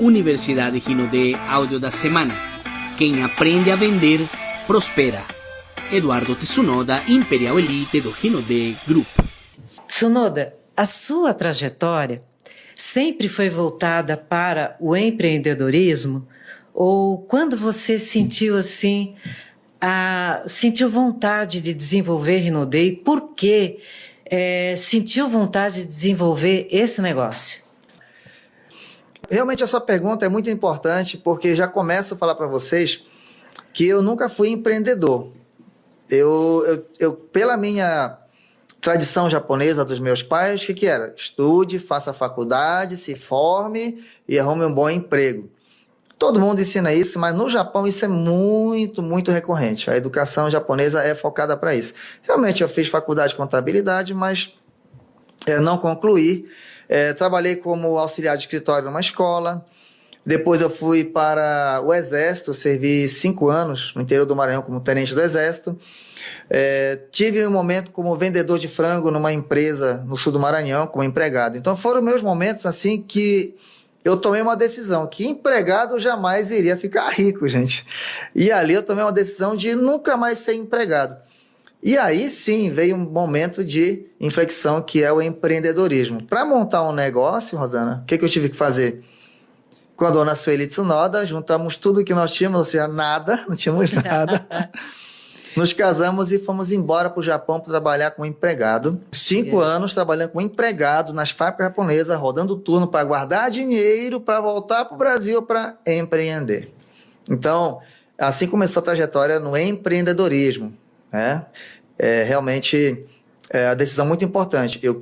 Universidade Rinode Áudio da Semana. Quem aprende a vender, prospera. Eduardo Tsunoda, Imperial Elite do Rinode Group. Tsunoda, a sua trajetória sempre foi voltada para o empreendedorismo? Ou quando você sentiu assim, sentiu vontade de desenvolver Rinode, e por que sentiu vontade de desenvolver esse negócio? Realmente a sua pergunta é muito importante, porque já começo a falar para vocês que eu nunca fui empreendedor. Eu pela minha tradição japonesa dos meus pais, o que era? Estude, faça faculdade, se forme e arrume um bom emprego. Todo mundo ensina isso, mas no Japão isso é muito, muito recorrente. A educação japonesa é focada para isso. Realmente eu fiz faculdade de contabilidade, mas não concluí. Trabalhei como auxiliar de escritório numa escola. Depois eu fui para o Exército, servi 5 anos no interior do Maranhão como tenente do Exército. Tive um momento como vendedor de frango numa empresa no sul do Maranhão, como empregado. Então foram meus momentos assim que eu tomei uma decisão, que empregado jamais iria ficar rico, gente. E ali eu tomei uma decisão de nunca mais ser empregado. E aí sim veio um momento de inflexão, que é o empreendedorismo. Para montar um negócio, Rosana, o que eu tive que fazer? Com a dona Sueli Tsunoda, juntamos tudo que nós tínhamos, ou seja, nada, não tínhamos nada. Nos casamos e fomos embora para o Japão para trabalhar como empregado. 5 anos trabalhando como empregado nas fábricas japonesas, rodando turno para guardar dinheiro, para voltar para o Brasil para empreender. Então, assim começou a trajetória no empreendedorismo, né? Realmente a decisão muito importante. Eu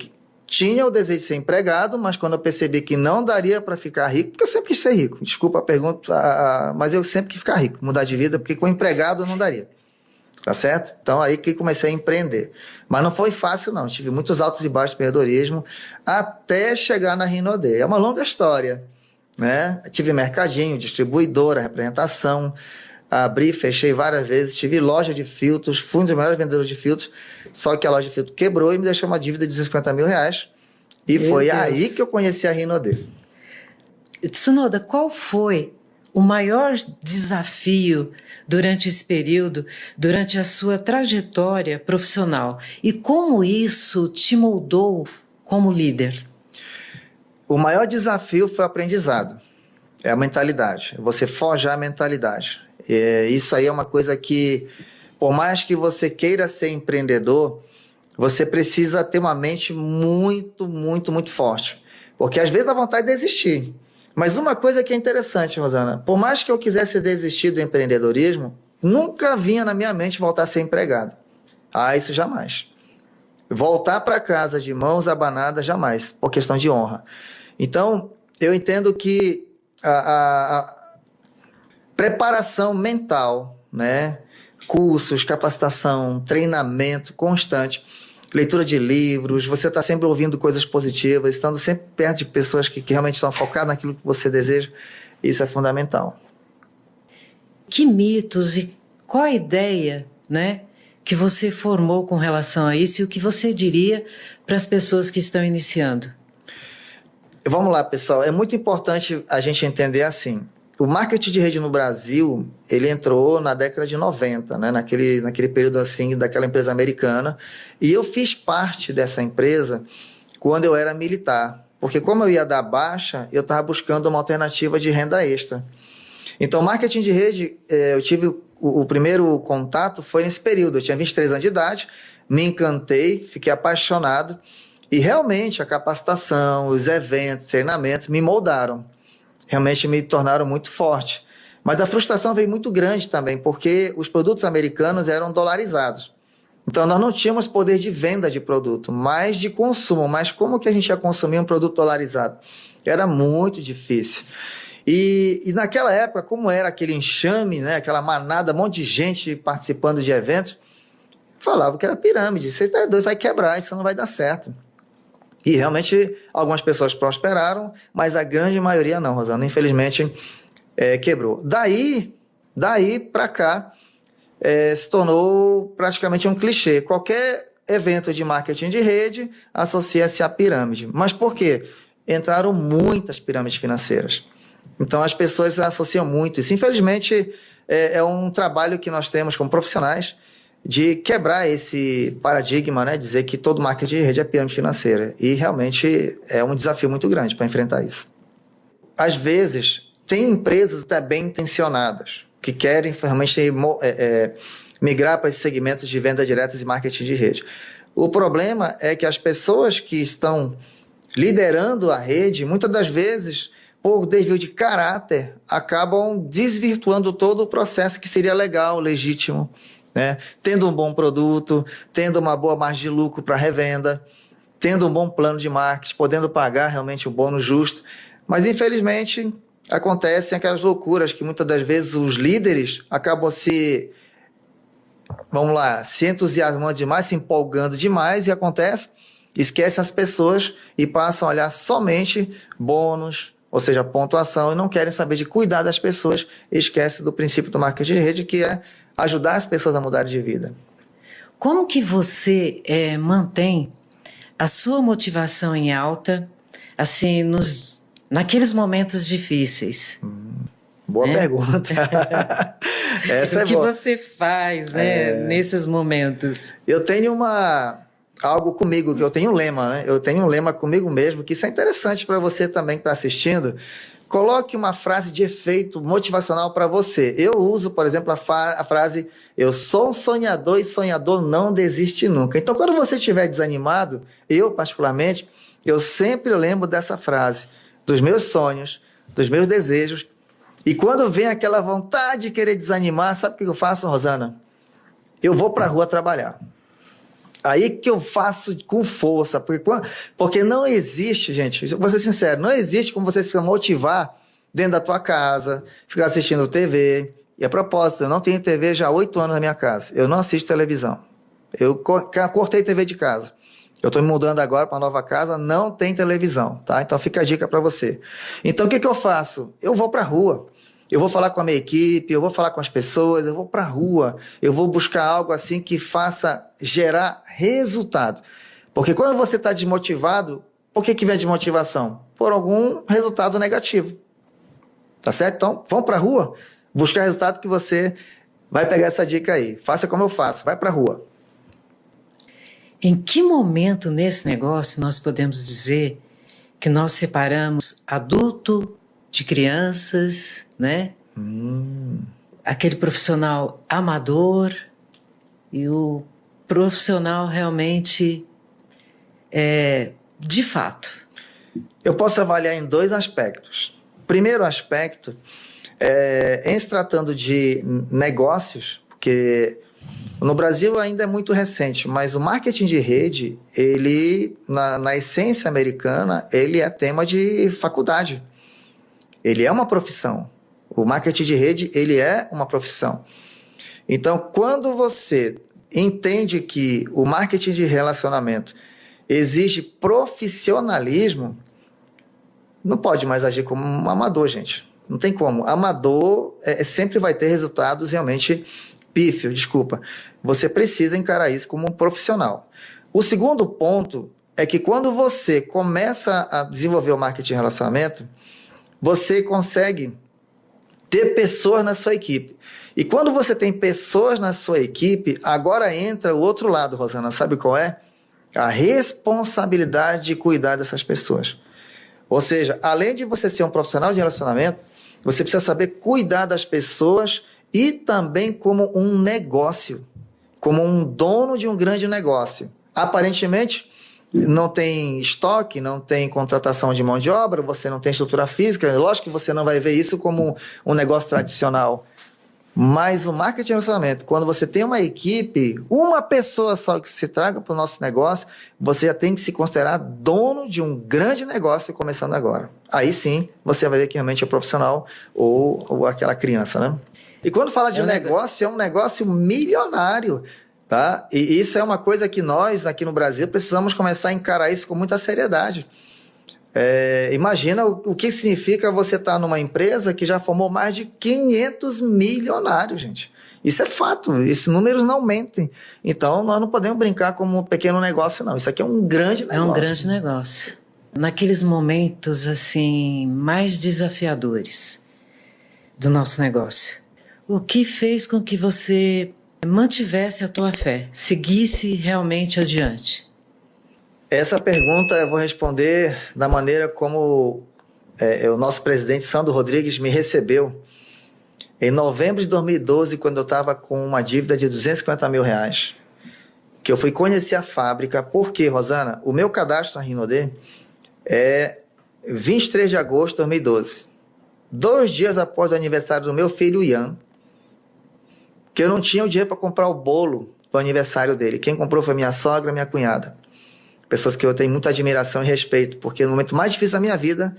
tinha o desejo de ser empregado, mas quando eu percebi que não daria para ficar rico, porque eu sempre quis ser rico, desculpa a pergunta, mas eu sempre quis ficar rico, mudar de vida, porque com empregado não daria. Tá certo? Então, aí que comecei a empreender. Mas não foi fácil, não. Tive muitos altos e baixos de empreendedorismo até chegar na Rinode. É uma longa história, né? Tive mercadinho, distribuidora, representação, abri, fechei várias vezes, tive loja de filtros, fui um dos maiores vendedores de filtros, só que a loja de filtro quebrou e me deixou uma dívida de 250 mil reais. E Meu foi Deus. aí que eu conheci a Rinode. Tsunoda, qual foi o maior desafio durante esse período, durante a sua trajetória profissional? E como isso te moldou como líder? O maior desafio foi o aprendizado. É a mentalidade. Você forjar a mentalidade. Isso aí é uma coisa que, por mais que você queira ser empreendedor, você precisa ter uma mente muito, muito, muito forte. Porque às vezes dá vontade de desistir. Mas uma coisa que é interessante, Rosana, por mais que eu quisesse desistir do empreendedorismo, nunca vinha na minha mente voltar a ser empregado. Isso jamais. Voltar para casa de mãos abanadas, jamais, por questão de honra. Então, eu entendo que a preparação mental, né? Cursos, capacitação, treinamento constante, leitura de livros, você está sempre ouvindo coisas positivas, estando sempre perto de pessoas que realmente estão focadas naquilo que você deseja, isso é fundamental. Que mitos e qual a ideia, né, que você formou com relação a isso e o que você diria para as pessoas que estão iniciando? Vamos lá, pessoal, é muito importante a gente entender assim, o marketing de rede no Brasil, ele entrou na década de 90, né? naquele período assim, daquela empresa americana. E eu fiz parte dessa empresa quando eu era militar. Porque como eu ia dar baixa, eu estava buscando uma alternativa de renda extra. Então, marketing de rede, eu tive o primeiro contato foi nesse período. Eu tinha 23 anos de idade, me encantei, fiquei apaixonado. E realmente a capacitação, os eventos, treinamentos me moldaram. Realmente me tornaram muito forte. Mas a frustração veio muito grande também, porque os produtos americanos eram dolarizados. Então, nós não tínhamos poder de venda de produto, mas de consumo. Mas como que a gente ia consumir um produto dolarizado? Era muito difícil. E naquela época, como era aquele enxame, né, aquela manada, um monte de gente participando de eventos, falava que era pirâmide. Você está doido, vai quebrar, isso não vai dar certo. E realmente algumas pessoas prosperaram, mas a grande maioria não, Rosana. Infelizmente, quebrou. Daí para cá, se tornou praticamente um clichê. Qualquer evento de marketing de rede associa-se à pirâmide. Mas por quê? Entraram muitas pirâmides financeiras. Então, as pessoas associam muito isso. Infelizmente, é um trabalho que nós temos como profissionais de quebrar esse paradigma, né? Dizer que todo marketing de rede é pirâmide financeira. E realmente é um desafio muito grande para enfrentar isso. Às vezes, tem empresas até bem intencionadas que querem realmente migrar para esses segmentos de venda diretas e marketing de rede. O problema é que as pessoas que estão liderando a rede, muitas das vezes, por desvio de caráter, acabam desvirtuando todo o processo que seria legal, legítimo, né? Tendo um bom produto, tendo uma boa margem de lucro para revenda, tendo um bom plano de marketing, podendo pagar realmente o bônus justo. Mas, infelizmente, acontecem aquelas loucuras que muitas das vezes os líderes acabam se entusiasmando demais, se empolgando demais, e acontece, esquecem as pessoas e passam a olhar somente bônus, ou seja, pontuação, e não querem saber de cuidar das pessoas, e esquecem do princípio do marketing de rede, que é ajudar as pessoas a mudarem de vida. Como que você mantém a sua motivação em alta, assim, naqueles momentos difíceis? Boa pergunta. Essa o que você faz, né, nesses momentos? Eu tenho algo comigo, que eu tenho um lema, né? Eu tenho um lema comigo mesmo, que isso é interessante para você também que está assistindo. Coloque uma frase de efeito motivacional para você. Eu uso, por exemplo, a frase: eu sou um sonhador e sonhador não desiste nunca. Então, quando você estiver desanimado, eu particularmente, eu sempre lembro dessa frase, dos meus sonhos, dos meus desejos. E quando vem aquela vontade de querer desanimar, sabe o que eu faço, Rosana? Eu vou para a rua trabalhar. Aí que eu faço com força, porque não existe, gente, vou ser sincero, não existe como você se motivar dentro da tua casa, ficar assistindo TV. E a propósito, eu não tenho TV já há 8 anos na minha casa, eu não assisto televisão. Eu cortei TV de casa. Eu estou me mudando agora para uma nova casa, não tem televisão, tá? Então fica a dica para você. Então o que eu faço? Eu vou para a rua. Eu vou falar com a minha equipe, eu vou falar com as pessoas, eu vou para a rua, eu vou buscar algo assim que faça gerar resultado. Porque quando você está desmotivado, por que vem a desmotivação? Por algum resultado negativo. Tá certo? Então, vamos para a rua, buscar resultado, que você vai pegar essa dica aí. Faça como eu faço, vai para a rua. Em que momento nesse negócio nós podemos dizer que nós separamos adulto de crianças, né? Aquele profissional amador e o profissional realmente de fato? Eu posso avaliar em 2 aspectos. Primeiro aspecto, em se tratando de negócios, porque no Brasil ainda é muito recente, mas o marketing de rede, ele, na essência americana, ele é tema de faculdade. Ele é uma profissão. O marketing de rede, ele é uma profissão. Então, quando você entende que o marketing de relacionamento exige profissionalismo, não pode mais agir como um amador, gente. Não tem como. Amador sempre vai ter resultados realmente pífios, desculpa. Você precisa encarar isso como um profissional. O segundo ponto é que quando você começa a desenvolver o marketing de relacionamento, você consegue ter pessoas na sua equipe. E quando você tem pessoas na sua equipe, agora entra o outro lado, Rosana, sabe qual é? A responsabilidade de cuidar dessas pessoas. Ou seja, além de você ser um profissional de relacionamento, você precisa saber cuidar das pessoas e também como um negócio, como um dono de um grande negócio. Aparentemente, não tem estoque, não tem contratação de mão de obra, você não tem estrutura física, lógico que você não vai ver isso como um negócio tradicional. Mas o marketing de relacionamento, quando você tem uma equipe, uma pessoa só que se traga para o nosso negócio, você já tem que se considerar dono de um grande negócio começando agora. Aí sim, você vai ver que realmente é profissional ou aquela criança, né? E quando fala de negócio, é um negócio milionário, tá? E isso é uma coisa que nós, aqui no Brasil, precisamos começar a encarar isso com muita seriedade. Imagina o que significa você estar numa empresa que já formou mais de 500 milionários, gente. Isso é fato, esses números não mentem. Então, nós não podemos brincar como um pequeno negócio, não. Isso aqui é um grande negócio. É um grande negócio. naqueles momentos assim mais desafiadores do nosso negócio, o que fez com que você mantivesse a tua fé, seguisse realmente adiante? Essa pergunta eu vou responder da maneira como o nosso presidente Sandro Rodrigues me recebeu em novembro de 2012, quando eu estava com uma dívida de R$250 mil, que eu fui conhecer a fábrica. Por quê, Rosana? O meu cadastro na Rinode é 23 de agosto de 2012. 2 dias após o aniversário do meu filho Ian, que eu não tinha o dinheiro para comprar o bolo do aniversário dele. Quem comprou foi minha sogra, minha cunhada. Pessoas que eu tenho muita admiração e respeito, porque no momento mais difícil da minha vida,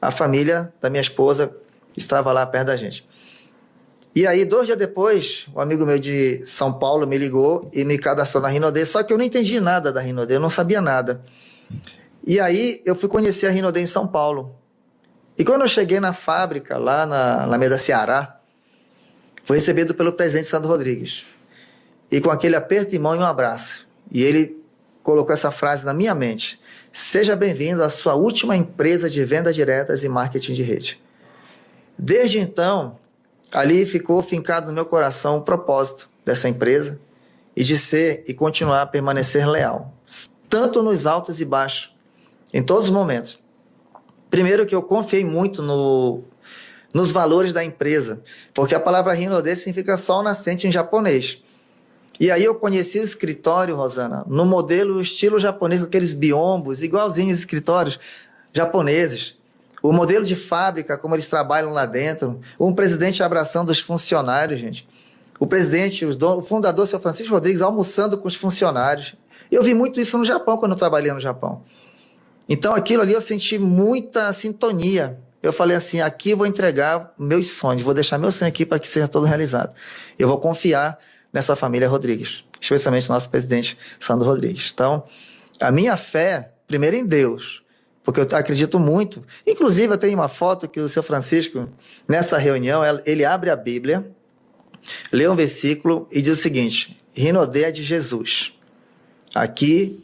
a família da minha esposa estava lá perto da gente. E aí, 2 dias depois, um amigo meu de São Paulo me ligou e me cadastrou na Rinode, só que eu não entendi nada da Rinode, eu não sabia nada. E aí, eu fui conhecer a Rinode em São Paulo. E quando eu cheguei na fábrica, lá na Alameda Ceará, fui recebido pelo presidente Sandro Rodrigues. E com aquele aperto de mão e um abraço. E ele colocou essa frase na minha mente: seja bem-vindo à sua última empresa de vendas diretas e marketing de rede. Desde então, ali ficou fincado no meu coração o propósito dessa empresa e de ser e continuar a permanecer leal, tanto nos altos e baixos, em todos os momentos. Primeiro que eu confiei muito nos valores da empresa, porque a palavra Rinode significa sol nascente em japonês. E aí eu conheci o escritório, Rosana, no modelo estilo japonês, com aqueles biombos, igualzinhos escritórios japoneses. O modelo de fábrica, como eles trabalham lá dentro. Um presidente abraçando os funcionários, gente. O presidente, o fundador, seu Francisco Rodrigues, almoçando com os funcionários. Eu vi muito isso no Japão, quando eu trabalhei no Japão. Então, aquilo ali eu senti muita sintonia. Eu falei assim, aqui eu vou entregar meus sonhos, vou deixar meu sonho aqui para que seja todo realizado. Eu vou confiar nessa família Rodrigues, especialmente nosso presidente Sandro Rodrigues. Então, a minha fé, primeiro em Deus, porque eu acredito muito. Inclusive, eu tenho uma foto que o seu Francisco, nessa reunião, ele abre a Bíblia, lê um versículo e diz o seguinte: Rinode é de Jesus. Aqui,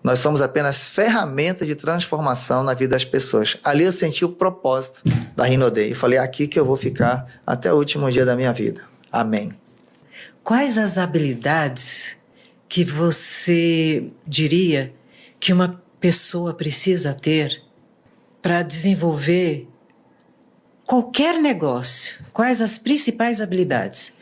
nós somos apenas ferramentas de transformação na vida das pessoas. Ali eu senti o propósito da Rinode e falei, aqui que eu vou ficar até o último dia da minha vida. Amém. Quais as habilidades que você diria que uma pessoa precisa ter para desenvolver qualquer negócio? Quais as principais habilidades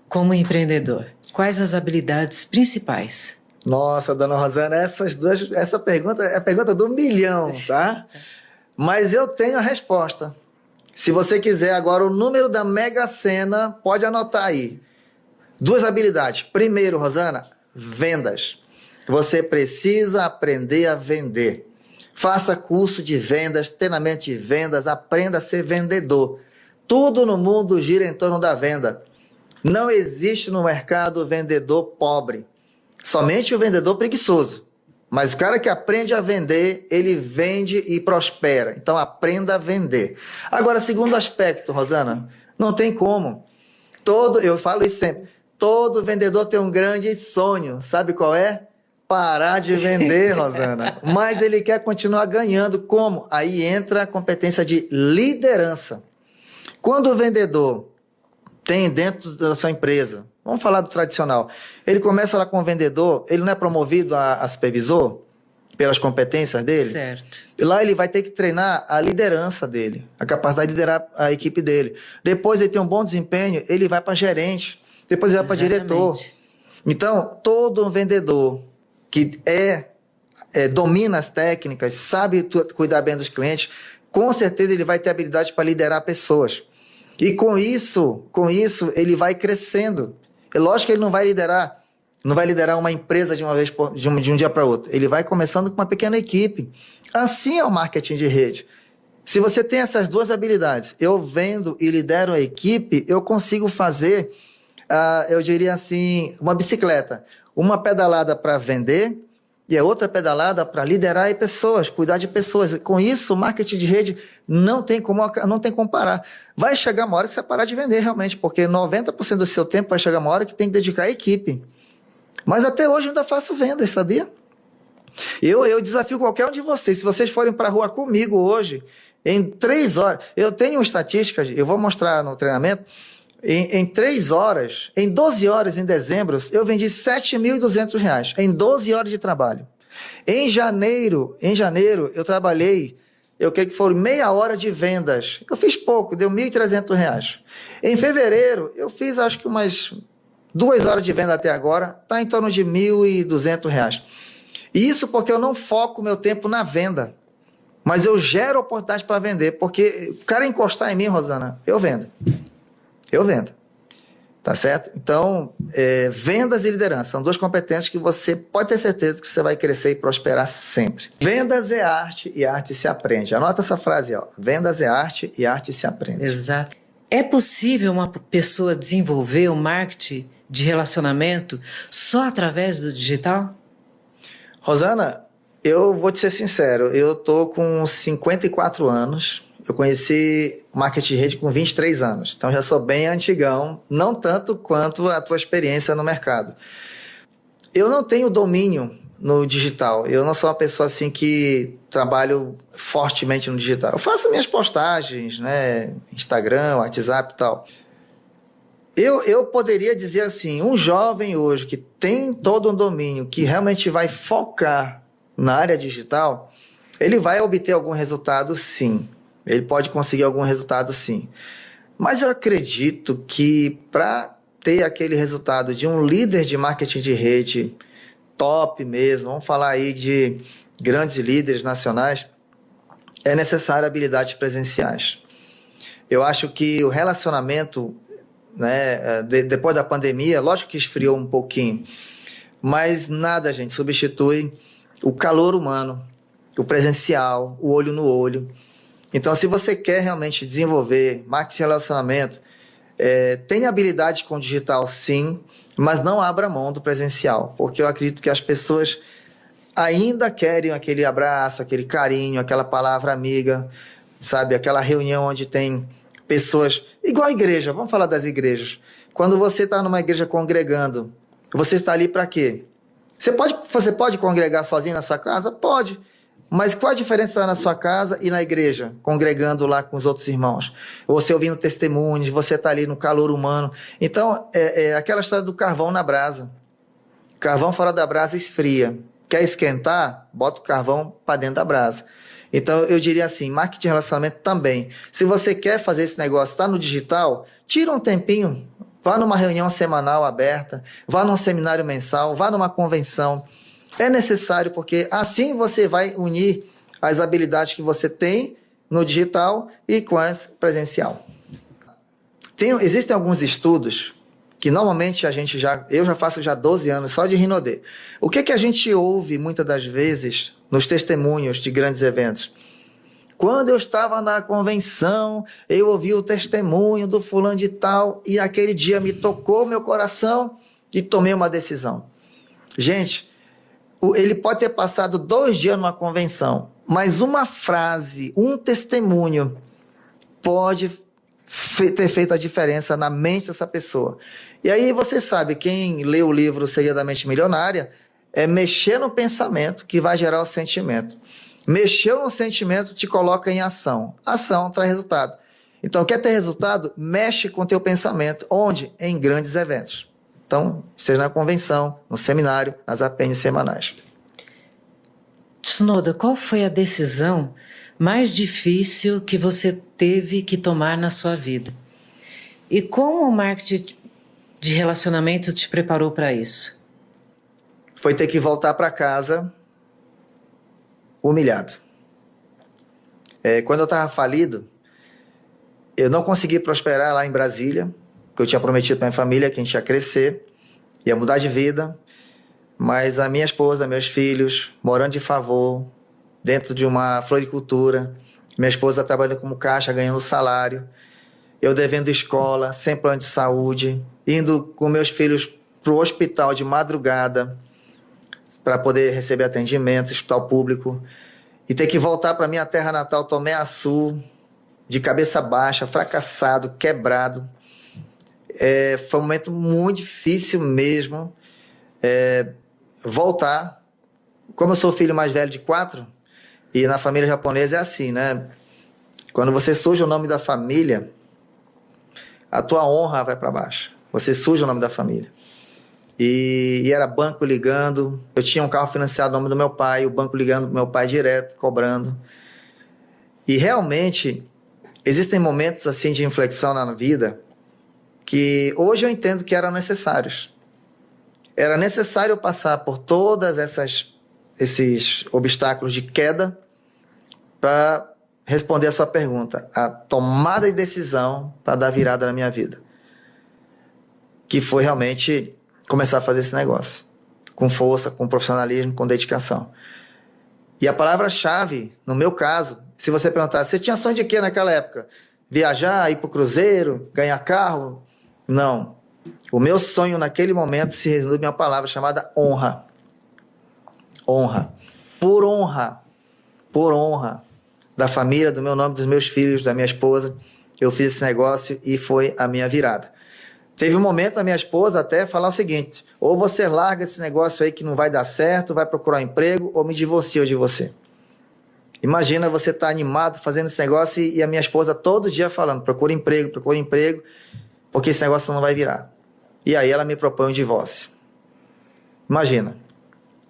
como empreendedor? Quais as habilidades principais? Nossa, dona Rosana, essa pergunta é a pergunta do milhão, tá? Mas eu tenho a resposta. Se você quiser agora o número da Mega Sena, pode anotar aí. 2 habilidades. Primeiro, Rosana, vendas. Você precisa aprender a vender. Faça curso de vendas, treinamento de vendas, aprenda a ser vendedor. Tudo no mundo gira em torno da venda. Não existe no mercado vendedor pobre. Somente o vendedor preguiçoso. Mas o cara que aprende a vender, ele vende e prospera. Então aprenda a vender. Agora, segundo aspecto, Rosana, não tem como. Eu falo isso sempre. Todo vendedor tem um grande sonho. Sabe qual é? Parar de vender, Rosana. Mas ele quer continuar ganhando. Como? Aí entra a competência de liderança. Quando o vendedor tem dentro da sua empresa, vamos falar do tradicional, ele começa lá com o vendedor, ele não é promovido a supervisor pelas competências dele? Certo. E lá ele vai ter que treinar a liderança dele, a capacidade de liderar a equipe dele. Depois ele tem um bom desempenho, ele vai para gerente, depois ele vai para diretor. Então, todo vendedor que domina as técnicas, sabe cuidar bem dos clientes, com certeza ele vai ter habilidade para liderar pessoas. E com isso ele vai crescendo. É lógico que ele não vai liderar uma empresa de uma vez de um dia para outro. Ele vai começando com uma pequena equipe. Assim é o marketing de rede. Se você tem essas 2 habilidades, eu vendo e lidero a equipe, eu consigo fazer, eu diria assim, uma bicicleta. Uma pedalada para vender e a outra pedalada para liderar pessoas, cuidar de pessoas. Com isso, o marketing de rede não tem como parar. Vai chegar uma hora que você vai parar de vender realmente, porque 90% do seu tempo vai chegar uma hora que tem que dedicar à equipe. Mas até hoje eu ainda faço vendas, sabia? Eu desafio qualquer um de vocês, se vocês forem para a rua comigo hoje, em 3 horas, eu tenho estatísticas, eu vou mostrar no treinamento, em 3 horas, em 12 horas em dezembro, eu vendi R$7.200, em 12 horas de trabalho. Em janeiro, eu trabalhei, eu creio que foram meia hora de vendas. Eu fiz pouco, deu R$1.300. Em fevereiro, eu fiz acho que umas 2 horas de venda até agora, está em torno de R$1.200. Isso porque eu não foco meu tempo na venda, mas eu gero oportunidade para vender, porque o cara encostar em mim, Rosana, eu vendo. Tá certo? Então, vendas e liderança são 2 competências que você pode ter certeza que você vai crescer e prosperar sempre. Vendas é arte e arte se aprende. Anota essa frase, ó. Vendas é arte e arte se aprende. Exato. É possível uma pessoa desenvolver o marketing de relacionamento só através do digital? Rosana, eu vou te ser sincero, eu tô com 54 anos. Eu conheci marketing de rede com 23 anos, então já sou bem antigão, não tanto quanto a tua experiência no mercado. Eu não tenho domínio no digital, eu não sou uma pessoa assim que trabalho fortemente no digital. Eu faço minhas postagens, né, Instagram, WhatsApp e tal. Eu poderia dizer assim, um jovem hoje que tem todo um domínio, que realmente vai focar na área digital, ele vai obter algum resultado sim. Ele pode conseguir algum resultado sim. Mas eu acredito que para ter aquele resultado de um líder de marketing de rede top mesmo, vamos falar aí de grandes líderes nacionais, é necessário habilidades presenciais. Eu acho que o relacionamento, né, depois da pandemia, lógico que esfriou um pouquinho, mas nada, gente, substitui o calor humano, o presencial, o olho no olho. Então, se você quer realmente desenvolver marketing de relacionamento, tenha habilidade com o digital, sim, mas não abra mão do presencial, porque eu acredito que as pessoas ainda querem aquele abraço, aquele carinho, aquela palavra amiga, sabe? Aquela reunião onde tem pessoas... Igual a igreja, vamos falar das igrejas. Quando você está numa igreja congregando, você está ali para quê? Você pode congregar sozinho na sua casa? Pode. Mas qual a diferença estar na sua casa e na igreja, congregando lá com os outros irmãos? Você ouvindo testemunhos, você está ali no calor humano. Então, aquela história do carvão na brasa. Carvão fora da brasa esfria. Quer esquentar? Bota o carvão para dentro da brasa. Então, eu diria assim, marketing de relacionamento também. Se você quer fazer esse negócio, está no digital, tira um tempinho, vá numa reunião semanal aberta, vá num seminário mensal, vá numa convenção. É necessário, porque assim você vai unir as habilidades que você tem no digital e com as presencial. Existem alguns estudos que normalmente eu já faço 12 anos só de Rinodê. O que a gente ouve muitas das vezes nos testemunhos de grandes eventos? Quando eu estava na convenção, eu ouvi o testemunho do fulano de tal e aquele dia me tocou meu coração e tomei uma decisão. Gente, ele pode ter passado 2 dias numa convenção, mas uma frase, um testemunho pode ter feito a diferença na mente dessa pessoa. E aí você sabe, quem lê o livro Segredo da Mente Milionária, é mexer no pensamento que vai gerar o sentimento. Mexeu no sentimento, te coloca em ação. Ação traz resultado. Então, quer ter resultado? Mexe com o teu pensamento. Onde? Em grandes eventos. Então, seja na convenção, no seminário, nas APNs semanais. Tsunoda, qual foi a decisão mais difícil que você teve que tomar na sua vida? E como o marketing de relacionamento te preparou para isso? Foi ter que voltar para casa humilhado. Quando eu estava falido, eu não consegui prosperar lá em Brasília, que eu tinha prometido para minha família que a gente ia crescer, ia mudar de vida, mas a minha esposa, meus filhos, morando de favor, dentro de uma floricultura, minha esposa trabalhando como caixa, ganhando salário, eu devendo escola, sem plano de saúde, indo com meus filhos para o hospital de madrugada, para poder receber atendimento, hospital público, e ter que voltar para minha terra natal, Tomé Açu, de cabeça baixa, fracassado, quebrado. Foi um momento muito difícil mesmo, voltar como eu sou o filho mais velho de 4, e na família japonesa é assim, né? Quando você suja o nome da família, a tua honra vai para baixo. Você suja o nome da família. E era banco ligando. Eu tinha um carro financiado no nome do meu pai, o banco ligando pro meu pai direto, cobrando. E realmente, existem momentos assim de inflexão na vida que hoje eu entendo que eram necessários. Era necessário passar por todas esses obstáculos de queda para responder a sua pergunta, a tomada de decisão para dar virada na minha vida, que foi realmente começar a fazer esse negócio, com força, com profissionalismo, com dedicação. E a palavra-chave, no meu caso, se você perguntar, você tinha sonho de quê naquela época? Viajar, ir para o cruzeiro, ganhar carro? Não. O meu sonho naquele momento se resume a uma palavra chamada honra. Honra. Por honra. Por honra da família, do meu nome, dos meus filhos, da minha esposa, eu fiz esse negócio e foi a minha virada. Teve um momento da minha esposa até falar o seguinte: ou você larga esse negócio aí que não vai dar certo, vai procurar um emprego, ou me divorcio de você. Imagina você estar animado fazendo esse negócio e a minha esposa todo dia falando: procura emprego, porque esse negócio não vai virar. E aí ela me propõe um divórcio. Imagina.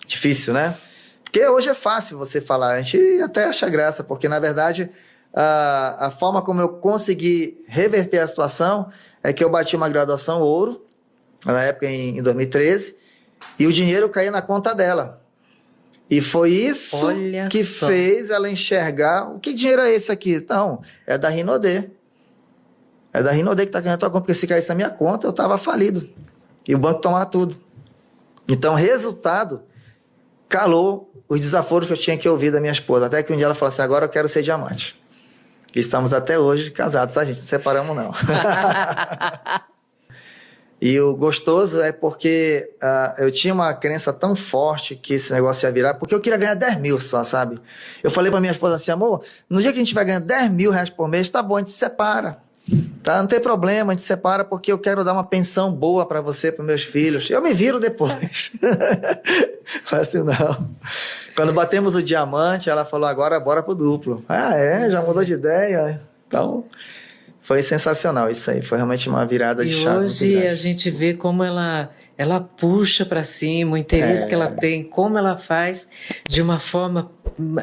Difícil, né? Porque hoje é fácil você falar, a gente até acha graça, porque na verdade a forma como eu consegui reverter a situação é que eu bati uma graduação ouro, na época em 2013, e o dinheiro caía na conta dela. E foi isso que fez ela enxergar: o que dinheiro é esse aqui? Não, é da Rinode. É da Rinode que está caindo na tua conta, porque se caísse na minha conta, eu estava falido. E o banco tomava tudo. Então, resultado, calou os desaforos que eu tinha que ouvir da minha esposa. Até que um dia ela falou assim: agora eu quero ser diamante. E estamos até hoje casados, tá, gente? Não separamos, não. E o gostoso é porque eu tinha uma crença tão forte que esse negócio ia virar, porque eu queria ganhar 10 mil só, sabe? Eu falei pra minha esposa assim: amor, no dia que a gente vai ganhar 10 mil reais por mês, tá bom, a gente se separa. Tá? Não tem problema, a gente separa porque eu quero dar uma pensão boa para você, para meus filhos. Eu me viro depois. Não é assim, não. Quando batemos o diamante, ela falou: agora bora pro duplo. Ah, é? Já mudou de ideia? Então, foi sensacional isso aí. Foi realmente uma virada de chave. E hoje a gente vê como ela puxa para cima, o interesse que ela tem, como ela faz de uma forma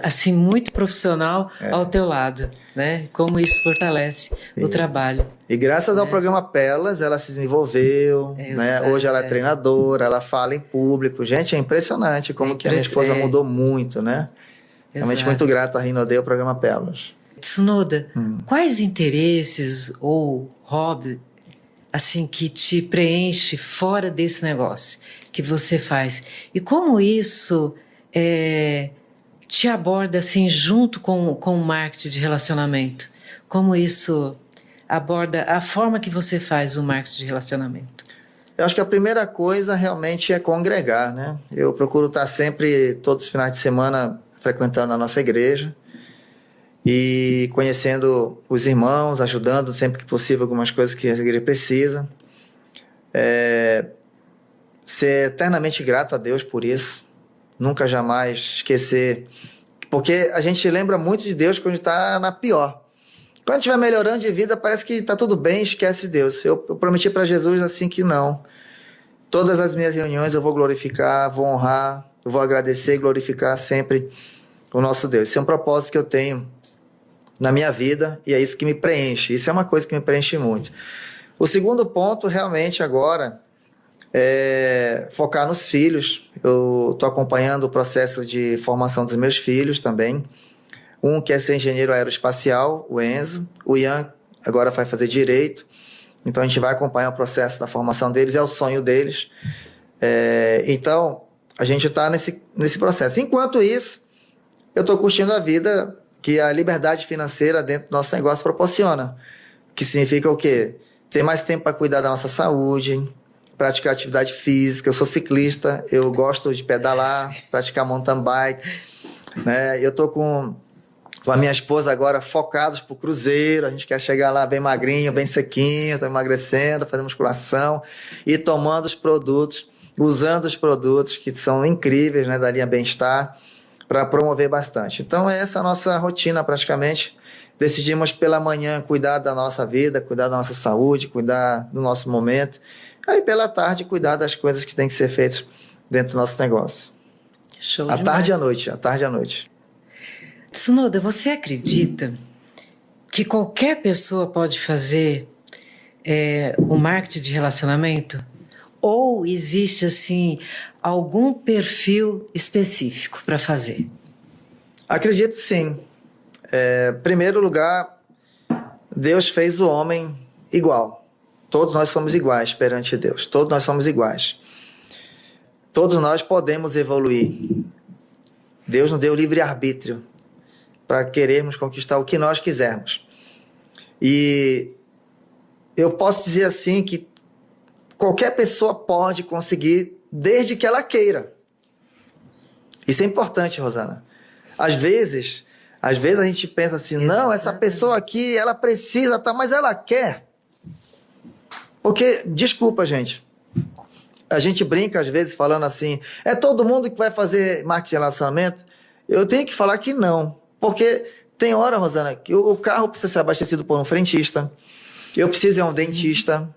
assim muito profissional ao teu lado, né? Como isso fortalece o trabalho. E graças ao programa Pérolas, ela se desenvolveu, né? Hoje ela é treinadora, ela fala em público. Gente, é impressionante como que a minha esposa mudou muito, né? Realmente muito grato a Rinode, ao programa Pérolas. Tsunoda, quais interesses ou hobbies assim que te preenche fora desse negócio que você faz? E como isso te aborda assim junto com o marketing de relacionamento? Como isso aborda a forma que você faz o marketing de relacionamento? Eu acho que a primeira coisa realmente é congregar, né? Eu procuro estar sempre, todos os finais de semana, frequentando a nossa igreja e conhecendo os irmãos, ajudando sempre que possível algumas coisas que a igreja precisa. Ser eternamente grato a Deus por isso. Nunca jamais esquecer. Porque a gente lembra muito de Deus quando está na pior. Quando estiver melhorando de vida, parece que está tudo bem, esquece Deus. Eu prometi para Jesus assim que não. Todas as minhas reuniões eu vou glorificar, vou honrar, eu vou agradecer e glorificar sempre o nosso Deus. Esse é um propósito que eu tenho na minha vida e é isso que me preenche. Isso é uma coisa que me preenche muito. O segundo ponto, realmente, agora, é focar nos filhos. Eu estou acompanhando o processo de formação dos meus filhos também. Um quer ser engenheiro aeroespacial, o Enzo. O Ian agora vai fazer direito. Então, a gente vai acompanhar o processo da formação deles. É o sonho deles. Então, a gente está nesse processo. Enquanto isso, eu estou curtindo a vida que a liberdade financeira dentro do nosso negócio proporciona. Que significa o quê? Ter mais tempo para cuidar da nossa saúde, praticar atividade física. Eu sou ciclista, eu gosto de pedalar, praticar mountain bike, né? Eu estou com a minha esposa agora focados para o cruzeiro. A gente quer chegar lá bem magrinho, bem sequinho, está emagrecendo, fazendo musculação e tomando os produtos usando os produtos que são incríveis, né, da linha Bem-Estar, para promover bastante. Então, essa é a nossa rotina praticamente. Decidimos pela manhã cuidar da nossa vida, cuidar da nossa saúde, cuidar do nosso momento. Aí pela tarde cuidar das coisas que tem que ser feitas dentro do nosso negócio. Show À demais. tarde e à noite, à tarde e à noite. Tsunoda, você acredita que qualquer pessoa pode fazer o marketing de relacionamento? Ou existe, assim, algum perfil específico para fazer? Acredito sim. Em primeiro lugar, Deus fez o homem igual. Todos nós somos iguais perante Deus. Todos nós somos iguais. Todos nós podemos evoluir. Deus nos deu livre-arbítrio para querermos conquistar o que nós quisermos. E eu posso dizer assim que qualquer pessoa pode conseguir desde que ela queira. Isso é importante, Rosana. Às vezes a gente pensa assim, não, essa pessoa aqui, ela precisa, tá, mas ela quer. Porque, desculpa, gente, a gente brinca às vezes falando assim, é todo mundo que vai fazer marketing de relacionamento? Eu tenho que falar que não. Porque tem hora, Rosana, que o carro precisa ser abastecido por um frentista, eu preciso ir a um dentista,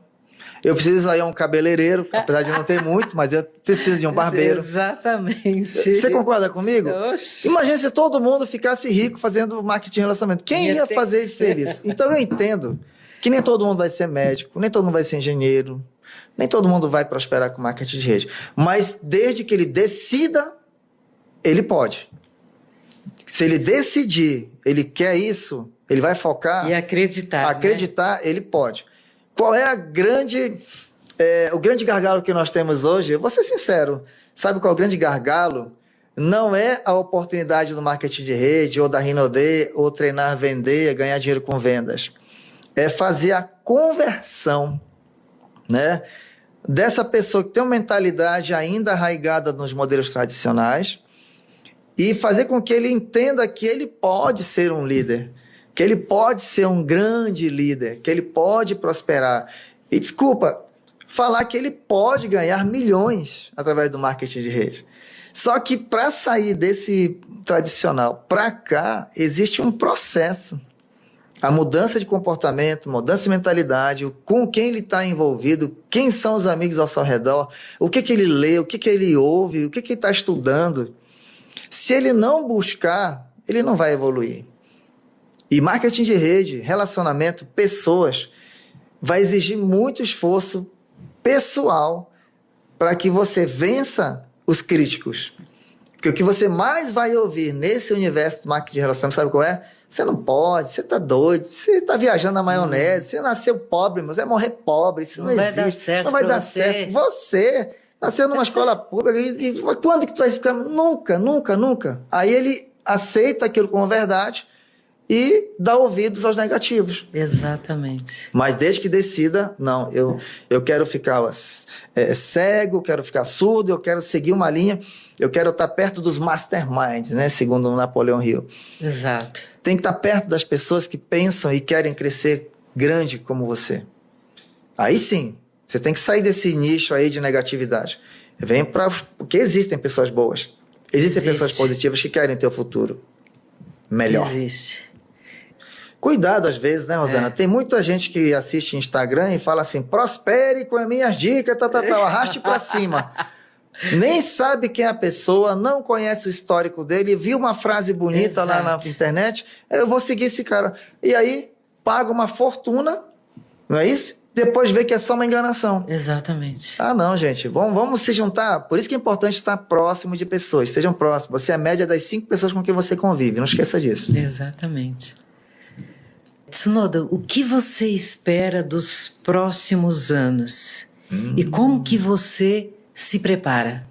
eu preciso ir a um cabeleireiro, apesar de não ter muito, mas eu preciso de um barbeiro. Exatamente. Você concorda comigo? Oxi. Imagina se todo mundo ficasse rico fazendo marketing de relacionamento. Quem ia fazer esse serviço? Então eu entendo que nem todo mundo vai ser médico, nem todo mundo vai ser engenheiro, nem todo mundo vai prosperar com marketing de rede. Mas desde que ele decida, ele pode. Se ele decidir, ele quer isso, ele vai focar. E acreditar. Acreditar, né? Ele pode. Qual é o grande gargalo que nós temos hoje? Eu vou ser sincero. Sabe qual é o grande gargalo? Não é a oportunidade do marketing de rede, ou da Rinode, ou treinar, vender, ganhar dinheiro com vendas. É fazer a conversão, né, dessa pessoa que tem uma mentalidade ainda arraigada nos modelos tradicionais e fazer com que ele entenda que ele pode ser um líder, que ele pode ser um grande líder, que ele pode prosperar. E, desculpa, falar que ele pode ganhar milhões através do marketing de rede. Só que para sair desse tradicional para cá, existe um processo. A mudança de comportamento, mudança de mentalidade, com quem ele está envolvido, quem são os amigos ao seu redor, o que ele lê, o que ele ouve, o que ele está estudando. Se ele não buscar, ele não vai evoluir. E marketing de rede, relacionamento, pessoas, vai exigir muito esforço pessoal para que você vença os críticos. Porque o que você mais vai ouvir nesse universo do marketing de relacionamento, sabe qual é? Você não pode, você tá doido, você tá viajando na maionese, você nasceu pobre, mas vai morrer pobre, isso não existe. Vai dar certo, não vai dar você. certo. Você nasceu numa escola pública e quando que tu vai ficar? Nunca, nunca, nunca. Aí ele aceita aquilo como verdade e dá ouvidos aos negativos. Exatamente. Mas desde que decida, não, eu quero ficar cego, quero ficar surdo, eu quero seguir uma linha, eu quero estar perto dos masterminds, né, segundo o Napoleão Hill. Exato. Tem que estar perto das pessoas que pensam e querem crescer grande como você. Aí sim, você tem que sair desse nicho aí de negatividade. Vem para... Porque existem pessoas boas. Existem pessoas positivas que querem ter o futuro melhor. Existe. Cuidado às vezes, né, Rosana? Tem muita gente que assiste Instagram e fala assim, prospere com as minhas dicas, arraste para cima. Nem sabe quem é a pessoa, não conhece o histórico dele, viu uma frase bonita lá na internet, eu vou seguir esse cara. E aí, paga uma fortuna, não é isso? Depois vê que é só uma enganação. Exatamente. Ah, não, gente, vamos se juntar. Por isso que é importante estar próximo de pessoas, estejam próximos. Você é a média das 5 pessoas com quem você convive, não esqueça disso. Exatamente. Tsunoda, o que você espera dos próximos anos? E como que você se prepara?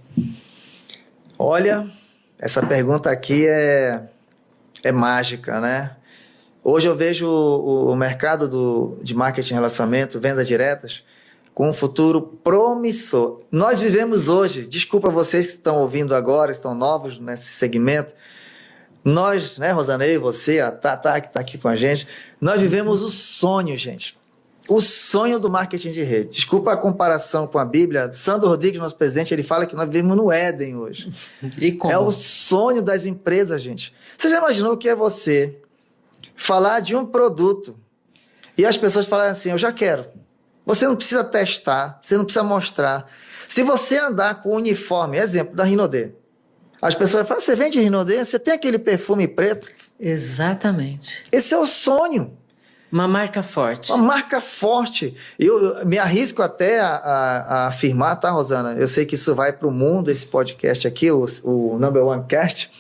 Olha, essa pergunta aqui é mágica, né? Hoje eu vejo o mercado de marketing e relacionamento, vendas diretas, com um futuro promissor. Nós vivemos hoje, desculpa vocês que estão ouvindo agora, estão novos nesse segmento, nós, né, Rosana, eu e você, a Tata que está aqui com a gente, nós vivemos o sonho, gente. o sonho do marketing de rede. Desculpa a comparação com a Bíblia. Sandro Rodrigues, nosso presidente, ele fala que nós vivemos no Éden hoje. E como? É o sonho das empresas, gente. Você já imaginou o que é você falar de um produto e as pessoas falarem assim, eu já quero. Você não precisa testar, você não precisa mostrar. Se você andar com o uniforme, exemplo, da Rinodê, as pessoas vão falar, você vende Rinodê? Você tem aquele perfume preto? Exatamente. Esse é o sonho. Uma marca forte. Uma marca forte. Eu me arrisco até a afirmar, tá, Rosana? Eu sei que isso vai para o mundo, esse podcast aqui, o Number One Cast.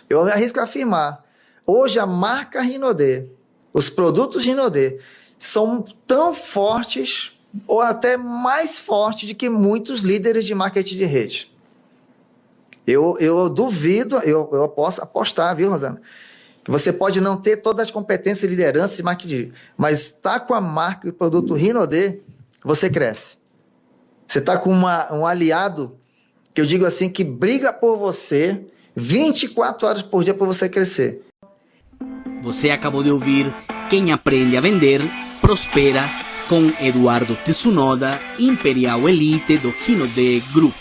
Eu me arrisco a afirmar. Hoje a marca Rinodê, os produtos Rinodê, são tão fortes ou até mais fortes do que muitos líderes de marketing de rede. Eu duvido, eu posso apostar, viu, Rosana? Que você pode não ter todas as competências e liderança de marketing, mas está com a marca e o produto Rinodê, você cresce. Você está com um aliado, que eu digo assim, que briga por você 24 horas por dia para você crescer. Você acabou de ouvir Quem Aprende a Vender, Prospera, com Eduardo Tsunoda, Imperial Elite do Rinodê Group.